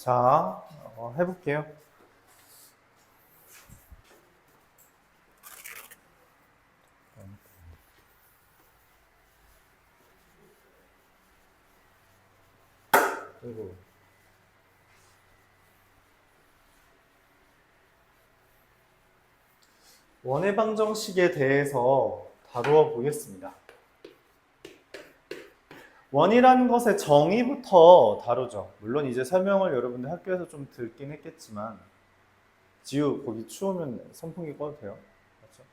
자, 해볼게요. 그리고 원의 방정식에 대해서 다루어 보겠습니다. 원이라는 것의 정의부터 다루죠. 물론 이제 설명을 여러분들 학교에서 좀 듣긴 했겠지만, 지우 거기 추우면 선풍기 꺼도 돼요. 맞죠?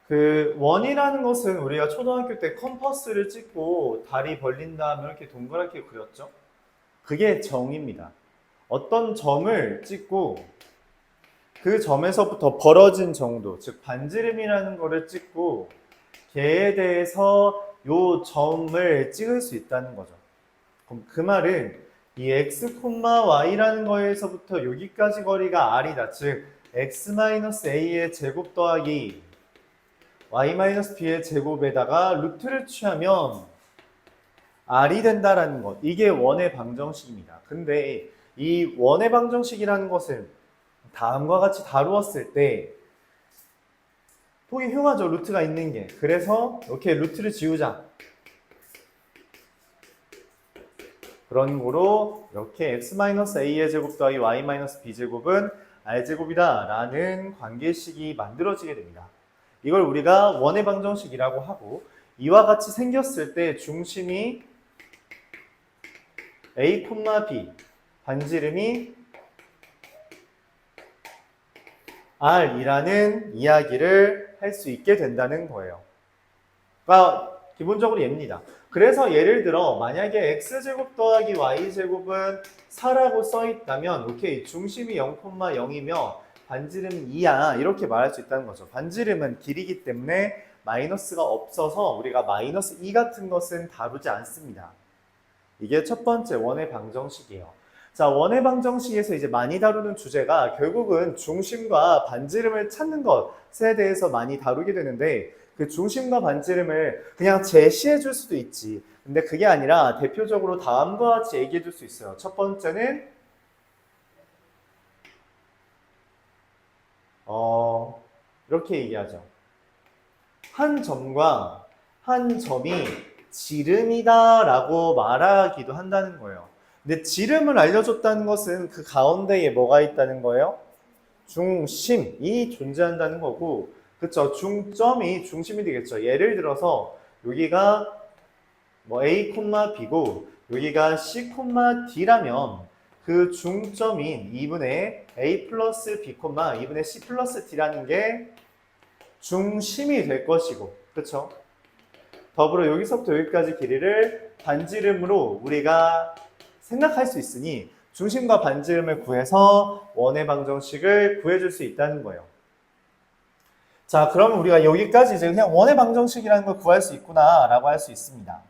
그 원이라는 것은 우리가 초등학교 때 컴퍼스를 찍고 다리 벌린 다음에 이렇게 동그랗게 그렸죠. 그게 정의입니다. 어떤 점을 찍고 그 점에서부터 벌어진 정도, 즉 반지름이라는 거를 찍고 걔에 대해서 요 점을 찍을 수 있다는 거죠. 그럼 그 말은 이 x, y라는 거에서부터 여기까지 거리가 r이다. 즉 x-a의 제곱 더하기 y-b의 제곱에다가 루트를 취하면 r이 된다라는 것. 이게 원의 방정식입니다. 근데 이 원의 방정식이라는 것을 다음과 같이 다루었을 때 보기 흉하죠. 루트가 있는 게. 그래서 이렇게 루트를 지우자. 그런 거로 이렇게 x-a의 제곱 더하기 y-b 제곱은 r제곱이다 라는 관계식이 만들어지게 됩니다. 이걸 우리가 원의 방정식이라고 하고, 이와 같이 생겼을 때 중심이 a, b, 반지름이 r이라는 이야기를 할 수 있게 된다는 거예요. 그러니까 기본적으로 얘입니다. 그래서 예를 들어 만약에 x제곱 더하기 y제곱은 4라고 써있다면 오케이, 중심이 0,0이며 반지름이 2야 이렇게 말할 수 있다는 거죠. 반지름은 길이기 때문에 마이너스가 없어서 우리가 마이너스 2 같은 것은 다루지 않습니다. 이게 첫 번째 원의 방정식이에요. 자, 원의 방정식에서 이제 많이 다루는 주제가 결국은 중심과 반지름을 찾는 것에 대해서 많이 다루게 되는데, 그 중심과 반지름을 그냥 제시해 줄 수도 있지. 근데 그게 아니라 대표적으로 다음과 같이 얘기해 줄 수 있어요. 첫 번째는 이렇게 얘기하죠. 한 점과 한 점이 지름이다 라고 말하기도 한다는 거예요. 근데 지름을 알려줬다는 것은 그 가운데에 뭐가 있다는 거예요? 중심이 존재한다는 거고, 그쵸? 중점이 중심이 되겠죠. 예를 들어서 여기가 뭐 A, B고 여기가 C, D라면 그 중점인 2분의 A 플러스 B, 2분의 C 플러스 D라는 게 중심이 될 것이고, 그쵸? 더불어 여기서부터 여기까지 길이를 반지름으로 우리가 생각할 수 있으니 중심과 반지름을 구해서 원의 방정식을 구해줄 수 있다는 거예요. 자, 그러면 우리가 여기까지 이제 그냥 원의 방정식이라는 걸 구할 수 있구나 라고 할 수 있습니다.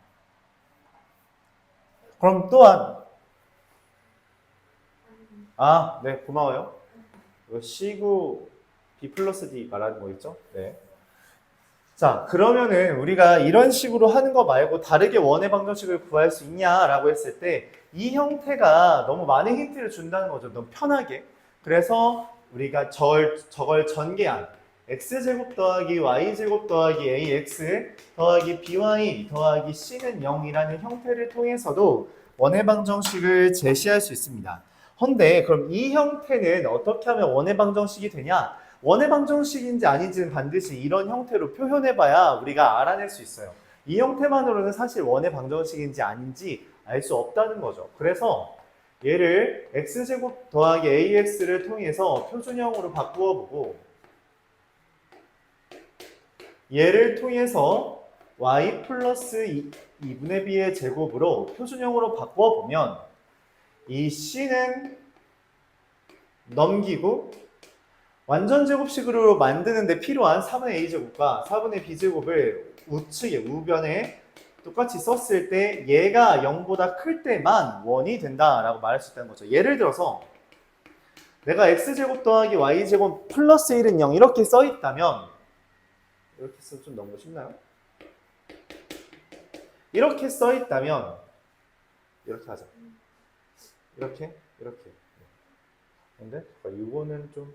그럼 또한 네, 고마워요. C구 B 플러스 D 말하는 거 있죠? 네. 자, 그러면은 우리가 이런 식으로 하는 거 말고 다르게 원의 방정식을 구할 수 있냐라고 했을 때 이 형태가 너무 많은 힌트를 준다는 거죠. 너무 편하게. 그래서 우리가 저걸 전개한 x제곱 더하기 y제곱 더하기 ax 더하기 by 더하기 c는 0이라는 형태를 통해서도 원의 방정식을 제시할 수 있습니다. 헌데 그럼 이 형태는 어떻게 하면 원의 방정식이 되냐? 원의 방정식인지 아닌지는 반드시 이런 형태로 표현해봐야 우리가 알아낼 수 있어요. 이 형태만으로는 사실 원의 방정식인지 아닌지 알 수 없다는 거죠. 그래서 얘를 x제곱 더하기 ax를 통해서 표준형으로 바꾸어 보고, 얘를 통해서 y 플러스 2분의 b의 제곱으로 표준형으로 바꾸어 보면 이 c는 넘기고 완전 제곱식으로 만드는데 필요한 4분의 a제곱과 4분의 b제곱을 우측에 우변에 똑같이 썼을 때 얘가 0보다 클 때만 원이 된다라고 말할 수 있다는 거죠. 예를 들어서 내가 x제곱 더하기 y제곱 플러스 1은 0 이렇게 써있다면, 이렇게 써도 좀 너무 쉽나요? 이렇게 써있다면 이렇게 하자. 이렇게. 근데 이거는 좀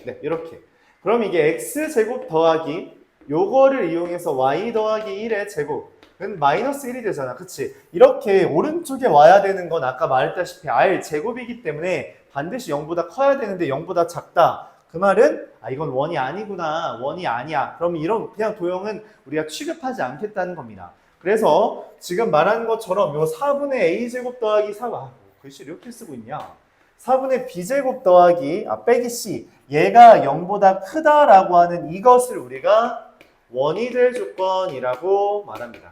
네, 이렇게. 그럼 이게 x제곱 더하기 요거를 이용해서 y 더하기 1의 제곱은 마이너스 1이 되잖아. 그치? 이렇게 오른쪽에 와야 되는 건 아까 말했다시피 r 제곱이기 때문에 반드시 0보다 커야 되는데 0보다 작다. 그 말은 이건 원이 아니구나. 원이 아니야. 그럼 이런 그냥 도형은 우리가 취급하지 않겠다는 겁니다. 그래서 지금 말한 것처럼 요 4분의 a제곱 더하기 4, 글씨 이렇게 쓰고 있냐? 4분의 b제곱 더하기 빼기 c 얘가 0보다 크다라고 하는 이것을 우리가 원이 될 조건이라고 말합니다.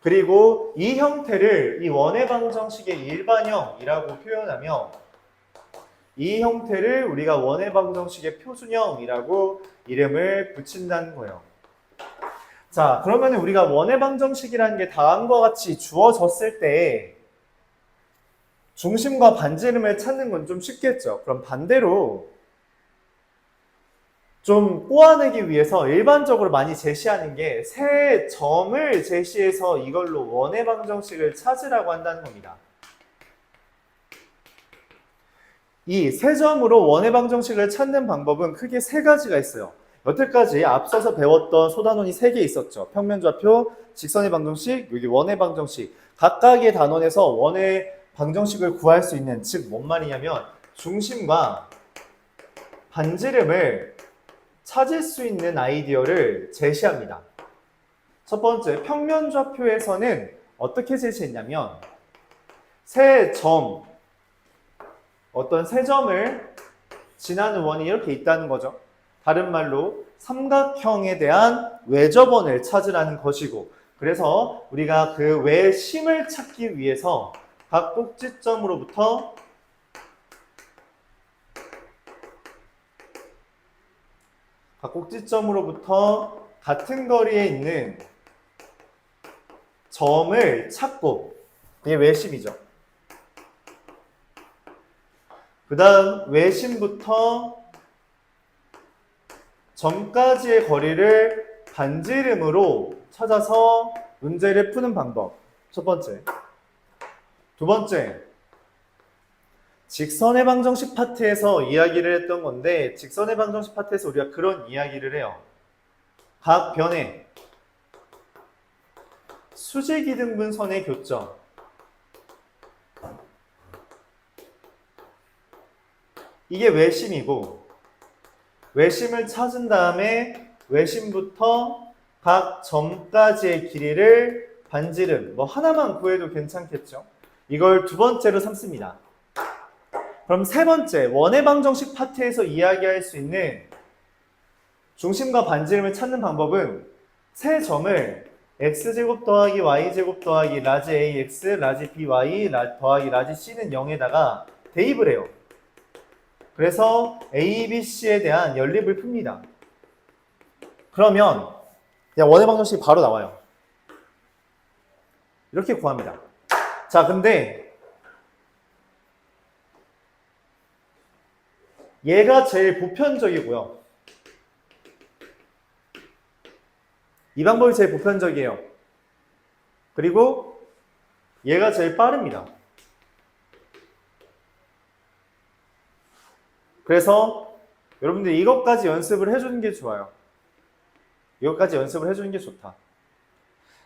그리고 이 형태를 이 원의 방정식의 일반형이라고 표현하며 이 형태를 우리가 원의 방정식의 표준형이라고 이름을 붙인다는 거예요. 자, 그러면 우리가 원의 방정식이라는 게 다음과 같이 주어졌을 때 중심과 반지름을 찾는 건 좀 쉽겠죠. 그럼 반대로 좀 꼬아내기 위해서 일반적으로 많이 제시하는 게 세 점을 제시해서 이걸로 원의 방정식을 찾으라고 한다는 겁니다. 이 세 점으로 원의 방정식을 찾는 방법은 크게 세 가지가 있어요. 여태까지 앞서서 배웠던 소단원이 3개 있었죠. 평면좌표, 직선의 방정식, 여기 원의 방정식. 각각의 단원에서 원의 방정식을 구할 수 있는, 즉 뭔 말이냐면 중심과 반지름을 찾을 수 있는 아이디어를 제시합니다. 첫 번째, 평면좌표에서는 어떻게 제시했냐면 어떤 세 점을 지나는 원이 이렇게 있다는 거죠. 다른 말로 삼각형에 대한 외접원을 찾으라는 것이고, 그래서 우리가 그 외심을 찾기 위해서 각 꼭지점으로부터 같은 거리에 있는 점을 찾고, 그게 외심이죠. 그 다음 외심부터 점까지의 거리를 반지름으로 찾아서 문제를 푸는 방법. 첫 번째. 두 번째, 직선의 방정식 파트에서 이야기를 했던 건데, 직선의 방정식 파트에서 우리가 그런 이야기를 해요. 각 변의 수직이등분선의 교점, 이게 외심이고, 외심을 찾은 다음에 외심부터 각 점까지의 길이를 반지름, 하나만 구해도 괜찮겠죠? 이걸 두 번째로 삼습니다. 그럼 세 번째, 원의 방정식 파트에서 이야기할 수 있는 중심과 반지름을 찾는 방법은 세 점을 x제곱 더하기 y제곱 더하기 라지 ax, 라지 by 더하기 라지 c는 0에다가 대입을 해요. 그래서 a, b, c에 대한 연립을 풉니다. 그러면 그냥 원의 방정식이 바로 나와요. 이렇게 구합니다. 자, 근데 얘가 제일 보편적이고요. 이 방법이 제일 보편적이에요. 그리고 얘가 제일 빠릅니다. 그래서 여러분들 이것까지 연습을 해주는 게 좋아요. 이것까지 연습을 해주는 게 좋다.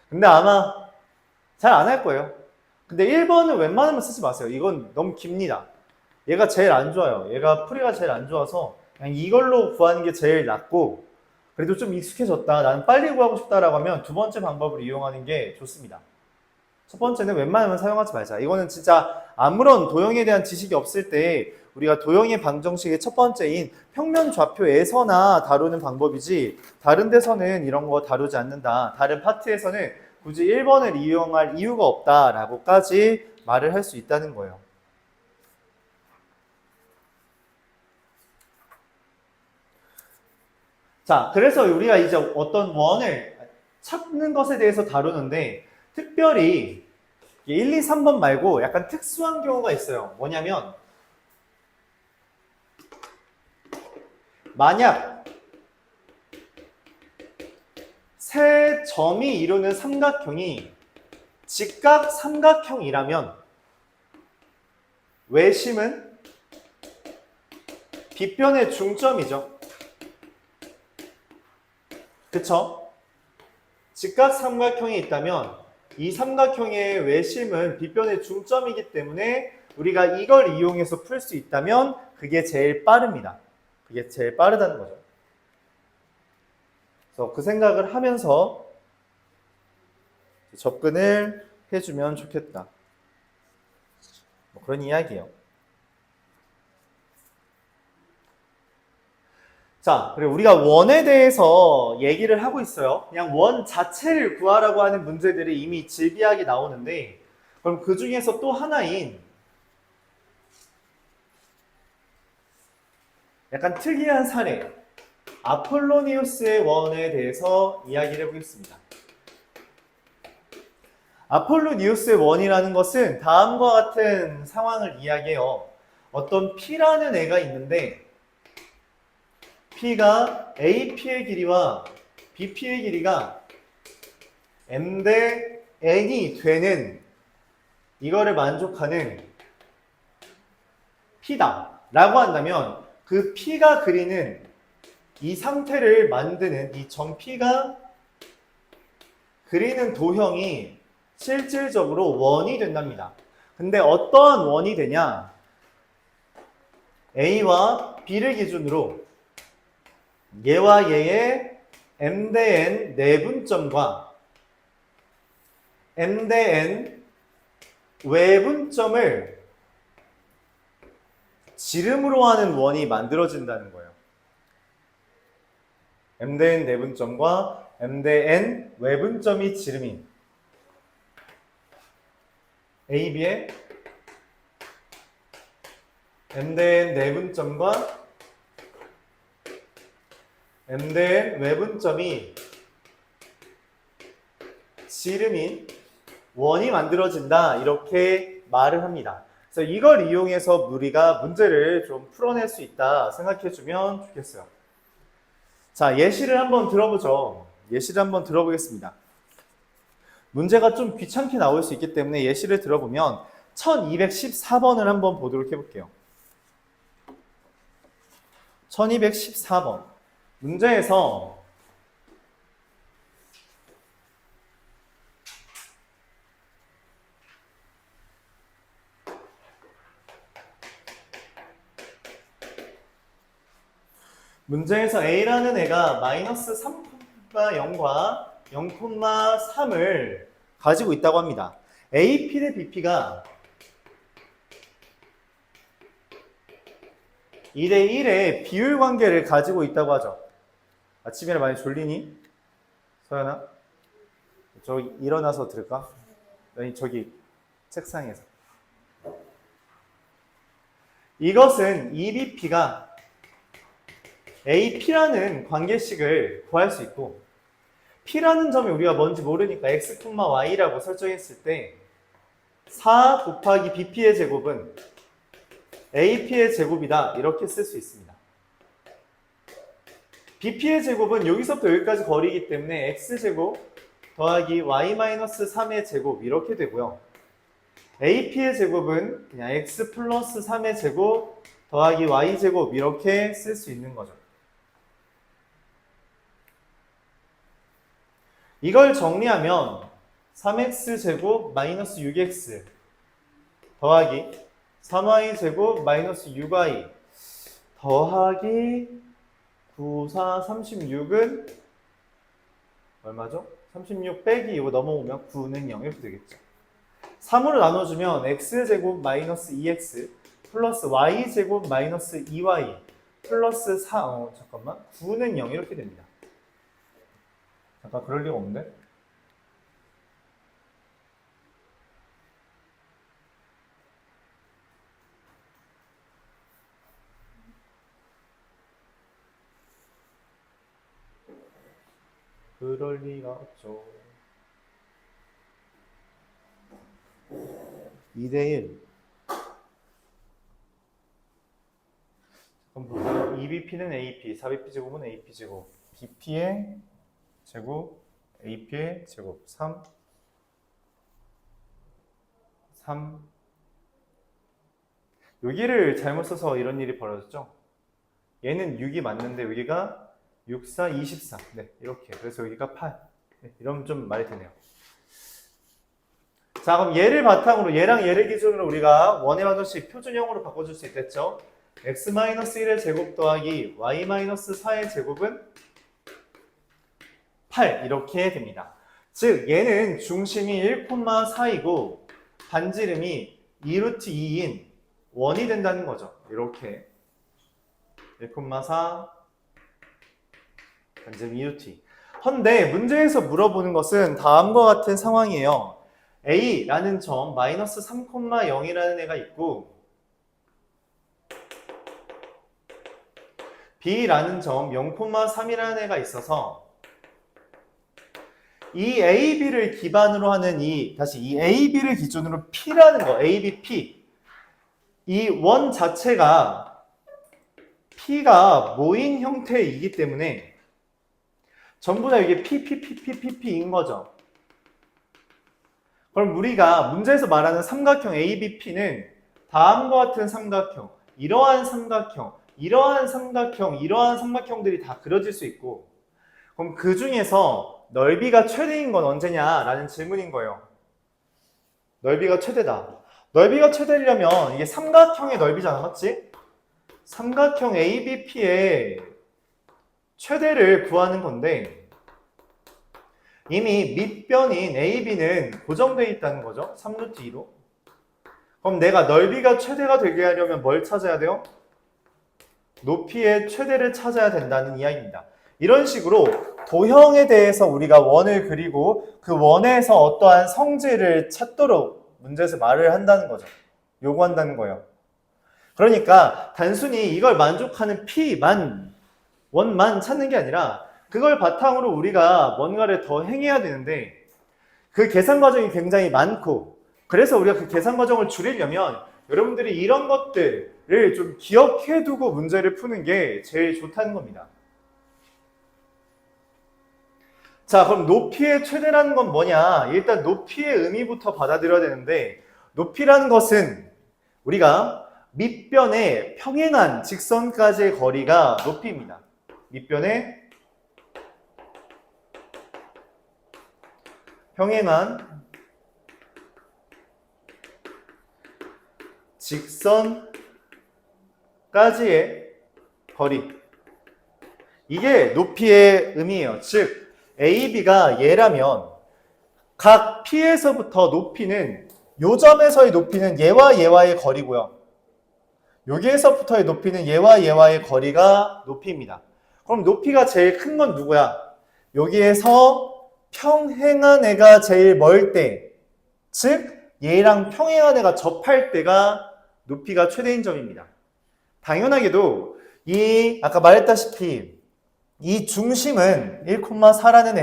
근데 아마 잘 안 할 거예요. 근데 1번은 웬만하면 쓰지 마세요. 이건 너무 깁니다. 얘가 제일 안 좋아요. 얘가 풀이가 제일 안 좋아서 그냥 이걸로 구하는 게 제일 낫고, 그래도 좀 익숙해졌다, 나는 빨리 구하고 싶다라고 하면 두 번째 방법을 이용하는 게 좋습니다. 첫 번째는 웬만하면 사용하지 말자. 이거는 진짜 아무런 도형에 대한 지식이 없을 때 우리가 도형의 방정식의 첫 번째인 평면 좌표에서나 다루는 방법이지, 다른 데서는 이런 거 다루지 않는다. 다른 파트에서는 굳이 1번을 이용할 이유가 없다라고까지 말을 할 수 있다는 거예요. 자, 그래서 우리가 이제 어떤 원을 찾는 것에 대해서 다루는데, 특별히 1, 2, 3번 말고 약간 특수한 경우가 있어요. 뭐냐면 만약 세 점이 이루는 삼각형이 직각 삼각형이라면 외심은 빗변의 중점이죠. 그쵸? 직각 삼각형이 있다면 이 삼각형의 외심은 빗변의 중점이기 때문에 우리가 이걸 이용해서 풀 수 있다면 그게 제일 빠릅니다. 그게 제일 빠르다는 거죠. 그래서 그 생각을 하면서 접근을 해주면 좋겠다. 뭐 그런 이야기예요. 자, 그리고 우리가 원에 대해서 얘기를 하고 있어요. 그냥 원 자체를 구하라고 하는 문제들이 이미 질비하게 나오는데, 그럼 그 중에서 또 하나인 약간 특이한 사례, 아폴로니우스의 원에 대해서 이야기를 해보겠습니다. 아폴로니우스의 원이라는 것은 다음과 같은 상황을 이야기해요. 어떤 P라는 애가 있는데 P가 AP의 길이와 BP의 길이가 M 대 N이 되는 이거를 만족하는 P다 라고 한다면 그 P가 그리는 이 상태를 만드는 이 점 P가 그리는 도형이 실질적으로 원이 된답니다. 근데 어떠한 원이 되냐? A와 B를 기준으로 얘와 얘의 M 대 N 내분점과 M 대 N 외분점을 지름으로 하는 원이 만들어진다는 거예요. M 대 N 내분점과 M 대 N 외분점이 지름인 AB의 M 대 N 내분점과 M 대 N 외분점이 지름인 원이 만들어진다 이렇게 말을 합니다. 그래서 이걸 이용해서 우리가 문제를 좀 풀어낼 수 있다 생각해주면 좋겠어요. 자, 예시를 한번 들어보죠. 예시를 한번 들어보겠습니다. 문제가 좀 귀찮게 나올 수 있기 때문에 예시를 들어보면 1214번을 한번 보도록 해볼게요. 1214번 문제에서 A라는 애가 마이너스 3,0과 0,3을 가지고 있다고 합니다. AP 대 BP가 2대 1의 비율 관계를 가지고 있다고 하죠. 아침에 많이 졸리니? 서연아? 저기 일어나서 들을까? 아니 저기 책상에서. 이것은 EBP가 AP라는 관계식을 구할 수 있고 P라는 점이 우리가 뭔지 모르니까 x, y라고 설정했을 때 4 곱하기 BP의 제곱은 AP의 제곱이다 이렇게 쓸 수 있습니다. BP의 제곱은 여기서부터 여기까지 거리이기 때문에 x제곱 더하기 y-3의 제곱 이렇게 되고요. AP의 제곱은 그냥 x 플러스 3의 제곱 더하기 y제곱 이렇게 쓸 수 있는 거죠. 이걸 정리하면 3x제곱 마이너스 6x 더하기 3y제곱 마이너스 6y 더하기 9, 4, 36은 얼마죠? 36 빼기 이거 넘어오면 9는 0 이렇게 되겠죠. 3으로 나눠주면 x제곱 마이너스 2x 플러스 y제곱 마이너스 2y 플러스 4, 잠깐만 9는 0 이렇게 됩니다. 잠깐 그럴 리가 없는데? 그럴 리가 없죠. 2대1 그럼 볼까요? EBP는 AP, 4BP 제곱은 AP 제곱 BP의 제곱, AP의 제곱 3 3. 여기를 잘못 써서 이런 일이 벌어졌죠. 얘는 6이 맞는데 여기가 6, 4, 24. 네, 이렇게. 그래서 여기가 8. 네, 이러면 좀 말이 되네요. 자, 그럼 얘를 바탕으로, 얘랑 얘를 기준으로 우리가 원의 방정식 표준형으로 바꿔줄 수 있겠죠? x-1의 제곱 더하기 y-4의 제곱은 8 이렇게 됩니다. 즉 얘는 중심이 1,4이고 반지름이 2루트 2인 원이 된다는 거죠. 이렇게 1,4 반지름 2루트 2. 헌데 문제에서 물어보는 것은 다음과 같은 상황이에요. A라는 점 마이너스 3,0이라는 애가 있고 B라는 점 0,3이라는 애가 있어서 이 A, B를 기반으로 하는 이 A, B를 기준으로 P라는 거, A, B, P. 이 원 자체가 P가 모인 형태이기 때문에 전부 다 이게 P인 거죠. 그럼 우리가 문제에서 말하는 삼각형 ABP는 다음과 같은 삼각형, 이러한 삼각형, 이러한 삼각형, 이러한 삼각형들이 다 그려질 수 있고 그럼 그 중에서 넓이가 최대인 건 언제냐라는 질문인 거예요. 넓이가 최대다. 넓이가 최대려면 이게 삼각형의 넓이잖아, 맞지? 삼각형 ABP의 최대를 구하는 건데 이미 밑변인 AB는 고정되어 있다는 거죠. 3루트 2로. 그럼 내가 넓이가 최대가 되게 하려면 뭘 찾아야 돼요? 높이의 최대를 찾아야 된다는 이야기입니다. 이런 식으로 도형에 대해서 우리가 원을 그리고 그 원에서 어떠한 성질을 찾도록 문제에서 말을 한다는 거죠. 요구한다는 거예요. 그러니까 단순히 이걸 만족하는 P만, 원만 찾는 게 아니라 그걸 바탕으로 우리가 뭔가를 더 행해야 되는데 그 계산 과정이 굉장히 많고 그래서 우리가 그 계산 과정을 줄이려면 여러분들이 이런 것들을 좀 기억해 두고 문제를 푸는 게 제일 좋다는 겁니다. 자, 그럼 높이의 최대라는 건 뭐냐? 일단 높이의 의미부터 받아들여야 되는데 높이라는 것은 우리가 밑변의 평행한 직선까지의 거리가 높이입니다. 밑변의 평행한 직선까지의 거리. 이게 높이의 의미예요. 즉 AB가 얘라면 각 P에서부터 높이는 요 점에서의 높이는 얘와 얘와의 거리고요. 여기에서부터의 높이는 얘와 얘와의 거리가 높이입니다. 그럼 높이가 제일 큰 건 누구야? 여기에서 평행한 애가 제일 멀 때, 즉 얘랑 평행한 애가 접할 때가 높이가 최대인 점입니다. 당연하게도 이 아까 말했다시피 이 중심은 1,4라는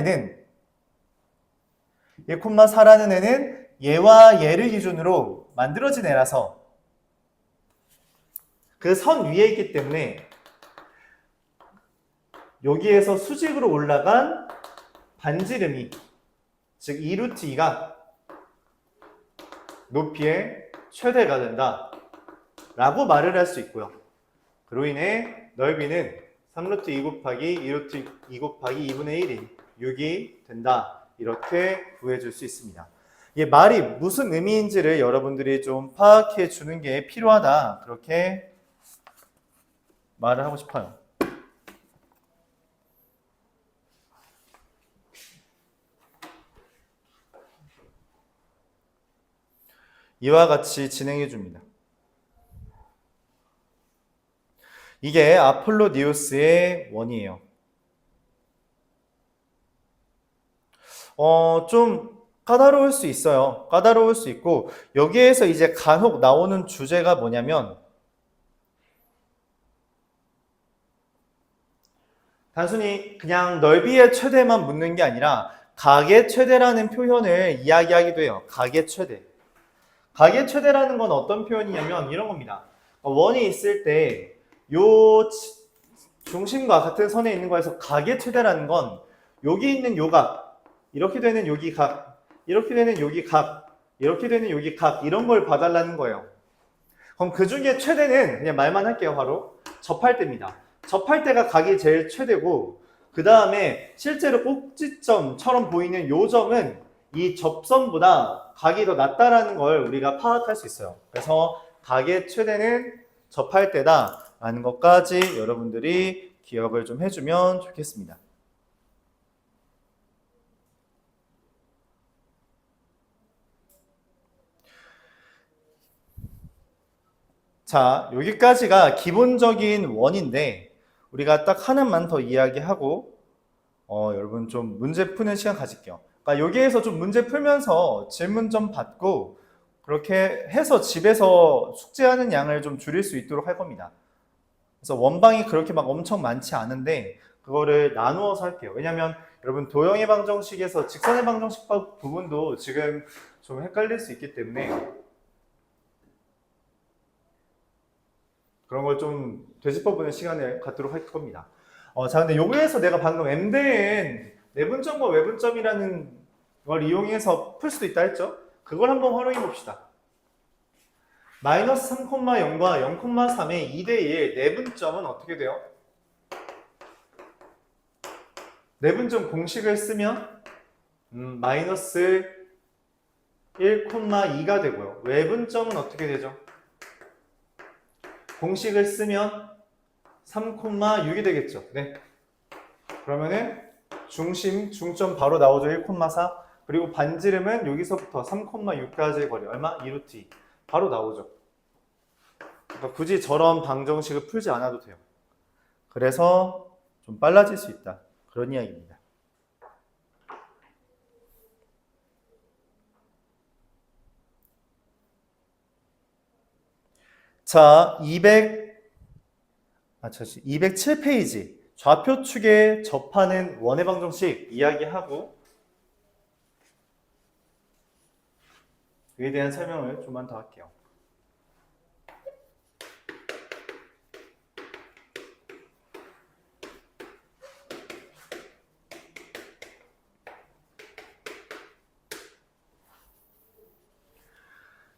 애는 얘와 얘를 기준으로 만들어진 애라서 그 선 위에 있기 때문에 여기에서 수직으로 올라간 반지름이 즉 2루트 2가 높이의 최대가 된다 라고 말을 할 수 있고요. 그로 인해 넓이는 3루트 2 곱하기 2루트 2 곱하기 2분의 1인 6이 된다. 이렇게 구해줄 수 있습니다. 이게 말이 무슨 의미인지를 여러분들이 좀 파악해 주는 게 필요하다. 그렇게 말을 하고 싶어요. 이와 같이 진행해 줍니다. 이게 아폴로니우스의 원이에요. 좀 까다로울 수 있어요. 까다로울 수 있고 여기에서 이제 간혹 나오는 주제가 뭐냐면 단순히 그냥 넓이의 최대만 묻는 게 아니라 각의 최대라는 표현을 이야기하기도 해요. 각의 최대. 각의 최대라는 건 어떤 표현이냐면 이런 겁니다. 원이 있을 때 요 중심과 같은 선에 있는 거에서 각의 최대라는 건 여기 있는 요 각, 이렇게 되는 여기 각, 이렇게 되는 여기 각, 이렇게 되는 여기 각 이런 걸 봐달라는 거예요. 그럼 그 중에 최대는 그냥 말만 할게요. 바로 접할 때입니다. 접할 때가 각이 제일 최대고 그 다음에 실제로 꼭지점처럼 보이는 요 점은 이 접선보다 각이 더 낮다라는 걸 우리가 파악할 수 있어요. 그래서 각의 최대는 접할 때다 라는 것까지 여러분들이 기억을 좀 해주면 좋겠습니다. 자, 여기까지가 기본적인 원인데 우리가 딱 하나만 더 이야기하고 여러분 좀 문제 푸는 시간 가질게요. 그러니까 여기에서 좀 문제 풀면서 질문 좀 받고 그렇게 해서 집에서 숙제하는 양을 좀 줄일 수 있도록 할 겁니다. 그래서 원방이 그렇게 막 엄청 많지 않은데 그거를 나누어서 할게요. 왜냐면 여러분 도형의 방정식에서 직선의 방정식 부분도 지금 좀 헷갈릴 수 있기 때문에 그런 걸 좀 되짚어보는 시간을 갖도록 할 겁니다. 자, 근데 여기에서 내가 방금 m대엔 내분점과 외분점이라는 걸 이용해서 풀 수도 있다 했죠? 그걸 한번 활용해 봅시다. 마이너스 3,0과 0,3의 2대1 내분점은 어떻게 돼요? 내분점 공식을 쓰면 마이너스 1,2가 되고요. 외분점은 어떻게 되죠? 공식을 쓰면 3,6이 되겠죠. 네. 그러면은 중점 바로 나오죠. 1,4. 그리고 반지름은 여기서부터 3,6까지의 거리. 얼마? 2루트 2. 바로 나오죠. 그러니까 굳이 저런 방정식을 풀지 않아도 돼요. 그래서 좀 빨라질 수 있다. 그런 이야기입니다. 자, 207페이지. 좌표축에 접하는 원의 방정식 이야기하고 이에 대한 설명을 좀만 더 할게요.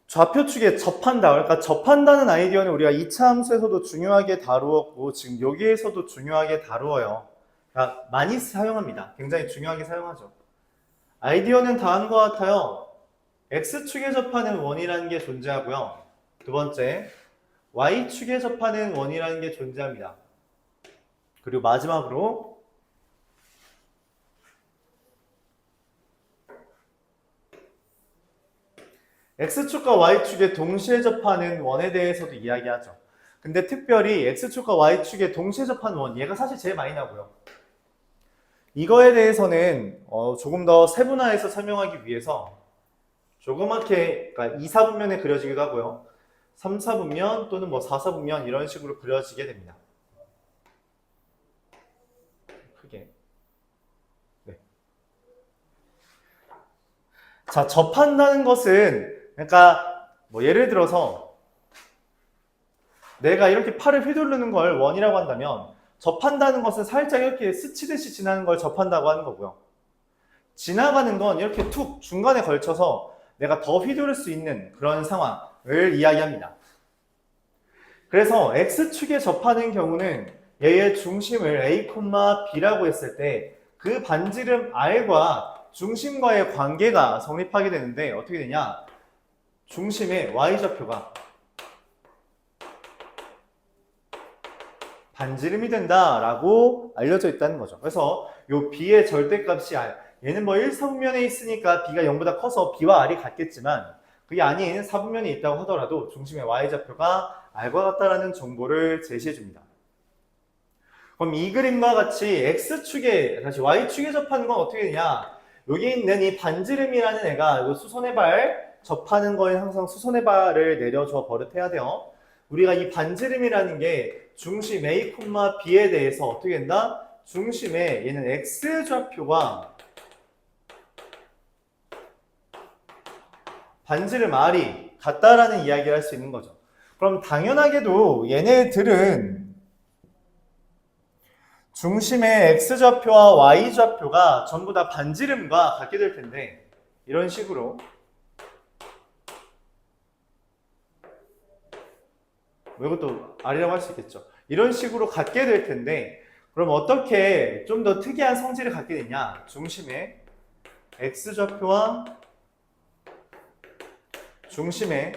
좌표축에 접한다. 그러니까 접한다는 아이디어는 우리가 2차 함수에서도 중요하게 다루었고 지금 여기에서도 중요하게 다루어요. 그러니까 많이 사용합니다. 굉장히 중요하게 사용하죠. 아이디어는 다음과 같아요. X축에 접하는 원이라는 게 존재하고요. 두 번째, Y축에 접하는 원이라는 게 존재합니다. 그리고 마지막으로 X축과 Y축에 동시에 접하는 원에 대해서도 이야기하죠. 근데 특별히 X축과 Y축에 동시에 접하는 원, 얘가 사실 제일 많이 나고요. 이거에 대해서는 조금 더 세분화해서 설명하기 위해서 조그맣게, 그러니까 2, 4분면에 그려지기도 하고요. 3, 4분면 또는 뭐 4, 4분면 이런 식으로 그려지게 됩니다. 크게. 네. 자, 접한다는 것은 그러니까 뭐 예를 들어서 내가 이렇게 팔을 휘두르는 걸 원이라고 한다면 접한다는 것은 살짝 이렇게 스치듯이 지나는 걸 접한다고 하는 거고요. 지나가는 건 이렇게 툭 중간에 걸쳐서 내가 더 휘두를 수 있는 그런 상황을 이야기합니다. 그래서 X축에 접하는 경우는 얘의 중심을 A, B라고 했을 때 그 반지름 R과 중심과의 관계가 성립하게 되는데 어떻게 되냐? 중심의 Y좌표가 반지름이 된다라고 알려져 있다는 거죠. 그래서 요 B의 절대값이 R. 얘는 뭐 1사분면에 있으니까 B가 0보다 커서 B와 R이 같겠지만 그게 아닌 4분면에 있다고 하더라도 중심의 Y좌표가 R과 같다라는 정보를 제시해 줍니다. 그럼 이 그림과 같이 X축에, 다시 Y축에 접하는 건 어떻게 되냐? 여기 있는 이 반지름이라는 애가 이거 수선의 발 접하는 거에 항상 수선의 발을 내려줘 버릇해야 돼요. 우리가 이 반지름이라는 게 중심 A, B에 대해서 어떻게 된다? 중심에 얘는 X좌표가 반지름 R이 같다라는 이야기를 할 수 있는 거죠. 그럼 당연하게도 얘네들은 중심의 X좌표와 Y좌표가 전부 다 반지름과 같게 될 텐데 이런 식으로 뭐 이것도 R이라고 할 수 있겠죠. 이런 식으로 갖게 될 텐데, 그럼 어떻게 좀 더 특이한 성질을 갖게 되냐? 중심에 X좌표와 중심에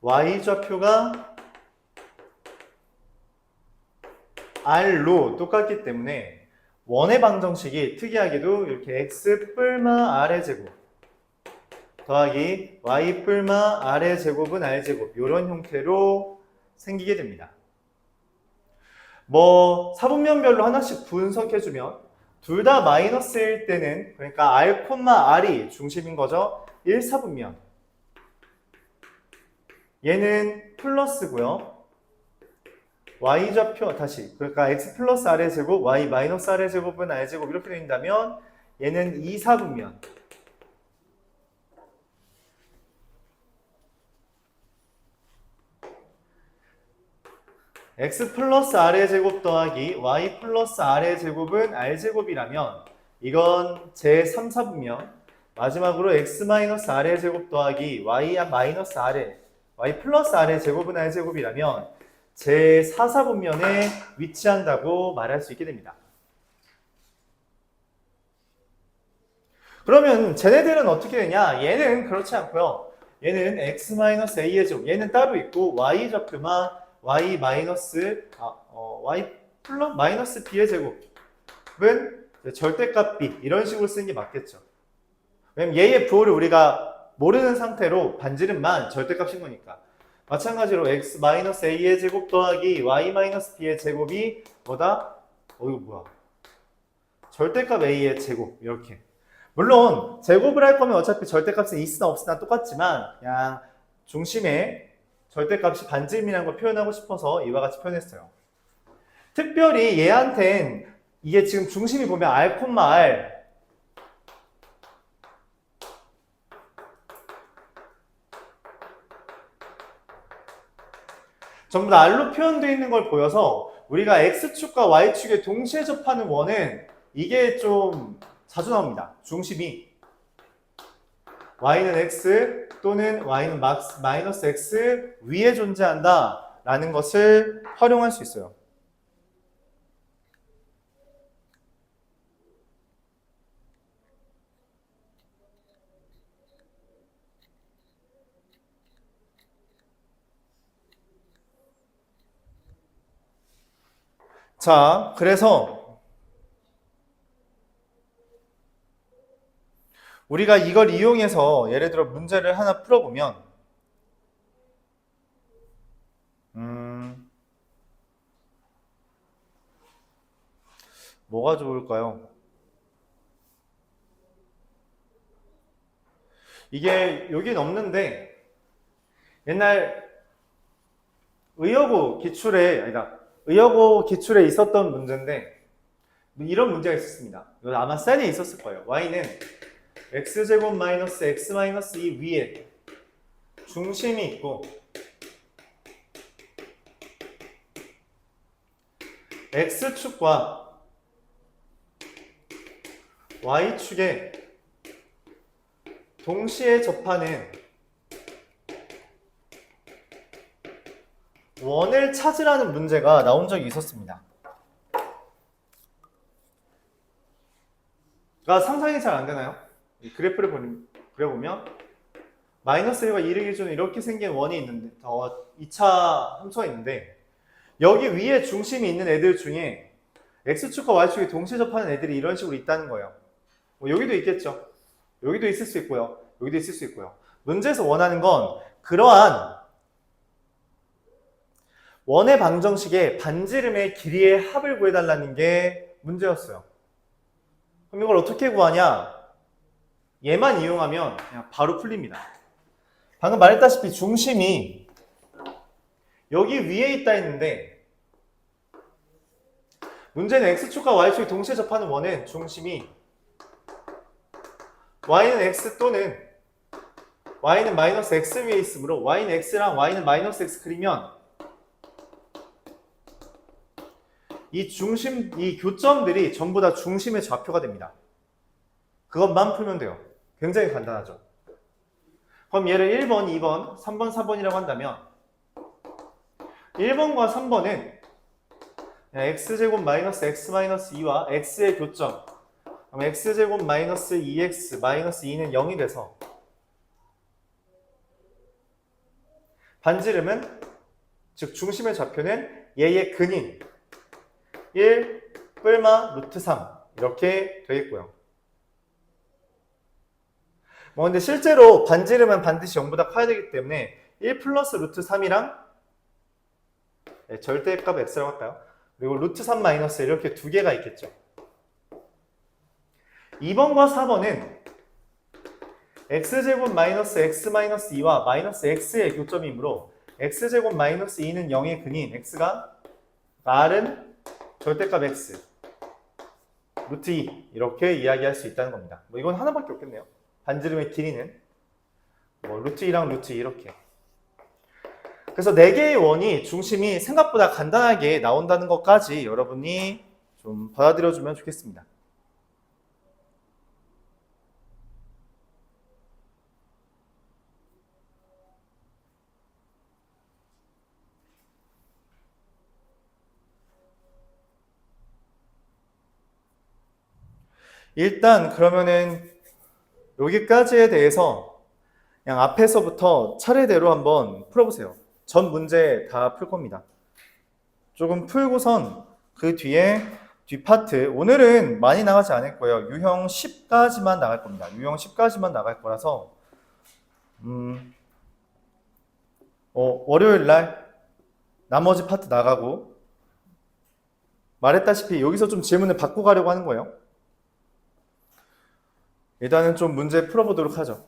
Y좌표가 R로 똑같기 때문에 원의 방정식이 특이하게도 이렇게 X 뿔마 R의 제곱 더하기 Y 뿔마 R의 제곱은 R 제곱 이런 형태로 생기게 됩니다. 뭐 사분면별로 하나씩 분석해주면 둘 다 마이너스일 때는 그러니까 R, R이 중심인 거죠. 1사분면 얘는 플러스고요. Y좌표 다시 그러니까 X 플러스 R의 제곱 Y 마이너스 R의 제곱은 R 제곱 이렇게 된다면 얘는 2사분면 X 플러스 R의 제곱 더하기 Y 플러스 R의 제곱은 R 제곱이라면 이건 제3사분면 마지막으로 X 마이너스 R의 제곱 더하기 Y 마이너스 R의 Y 플러스 R의 제곱은 R 제곱이라면 제4사분면에 위치한다고 말할 수 있게 됩니다. 그러면 쟤네들은 어떻게 되냐? 얘는 그렇지 않고요. 얘는 X-A의 제곱, 얘는 따로 있고 Y좌표만 Y 마이너스 Y 플러스 마이너스 B의 제곱은 절대값 B 이런 식으로 쓰는 게 맞겠죠. 왜냐면 얘의 부호를 우리가 모르는 상태로 반지름만 절대값인 거니까. 마찬가지로 X-A의 제곱 더하기 Y-B의 제곱이 뭐다? 이거 뭐야? 절대값 A의 제곱 이렇게. 물론 제곱을 할 거면 어차피 절대값은 있으나 없으나 똑같지만 그냥 중심에 절대값이 반지름이라는 걸 표현하고 싶어서 이와 같이 표현했어요. 특별히 얘한텐 이게 지금 중심이 보면 R, R 전부 다 R로 표현되어 있는 걸 보여서 우리가 X축과 Y축에 동시에 접하는 원은 이게 좀 자주 나옵니다. 중심이 Y는 X 또는 Y는 마이너스 X 위에 존재한다 라는 것을 활용할 수 있어요. 자, 그래서 우리가 이걸 이용해서 예를 들어 문제를 하나 풀어보면 뭐가 좋을까요? 이게 여긴 없는데 옛날 의여고 기출에 있었던 문제인데 이런 문제가 있었습니다. 이거 아마 셀에 있었을 거예요. Y는 X제곱 마이너스 X 마이너스 2 위에 중심이 있고 X축과 Y축에 동시에 접하는 원을 찾으라는 문제가 나온 적이 있었습니다. 그러니까 상상이 잘 안 되나요? 이 그래프를 그려보면 마이너스 1과 2를 기준으로 이렇게 생긴 원이 있는데 2차 함수가 있는데 여기 위에 중심이 있는 애들 중에 X축과 Y축이 동시에 접하는 애들이 이런 식으로 있다는 거예요. 뭐 여기도 있겠죠. 여기도 있을 수 있고요. 여기도 있을 수 있고요. 문제에서 원하는 건 그러한 원의 방정식의 반지름의 길이의 합을 구해달라는 게 문제였어요. 그럼 이걸 어떻게 구하냐? 얘만 이용하면 그냥 바로 풀립니다. 방금 말했다시피 중심이 여기 위에 있다 했는데 문제는 X축과 Y축이 동시에 접하는 원은 중심이 Y는 X 또는 Y는 마이너스 X 위에 있으므로 Y는 X랑 Y는 마이너스 X 그리면 이 교점들이 전부 다 중심의 좌표가 됩니다. 그것만 풀면 돼요. 굉장히 간단하죠. 그럼 얘를 1번, 2번, 3번, 4번이라고 한다면 1번과 3번은 x제곱 마이너스 x 마이너스 2와 x의 교점. 그럼 x제곱 마이너스 2x 마이너스 2는 0이 돼서 반지름은, 즉 중심의 좌표는 얘의 근인 1 뿔마 루트 3 이렇게 되겠고요. 뭐 근데 실제로 반지름은 반드시 0보다 커야 되기 때문에 1 플러스 루트 3이랑 절대값 x라고 할까요? 그리고 루트 3 마이너스 이렇게 두 개가 있겠죠. 2번과 4번은 x제곱 마이너스 x 마이너스 2와 마이너스 x의 교점이므로 x제곱 마이너스 2는 0의 근인 x가 r은 절대값 x 루트 2 이렇게 이야기할 수 있다는 겁니다. 뭐 이건 하나밖에 없겠네요. 반지름의 길이는 뭐 루트 2랑 루트 2 이렇게. 그래서 4개의 원이 중심이 생각보다 간단하게 나온다는 것까지 여러분이 좀 받아들여주면 좋겠습니다. 일단 그러면은 여기까지에 대해서 그냥 앞에서부터 차례대로 한번 풀어보세요. 전 문제 다 풀 겁니다. 조금 풀고선 그 뒤에 뒷파트, 오늘은 많이 나가지 않을 거예요. 유형 10까지만 나갈 겁니다. 유형 10까지만 나갈 거라서 월요일 날 나머지 파트 나가고, 말했다시피 여기서 좀 질문을 바꿔 가려고 하는 거예요. 일단은 좀 문제 풀어보도록 하죠.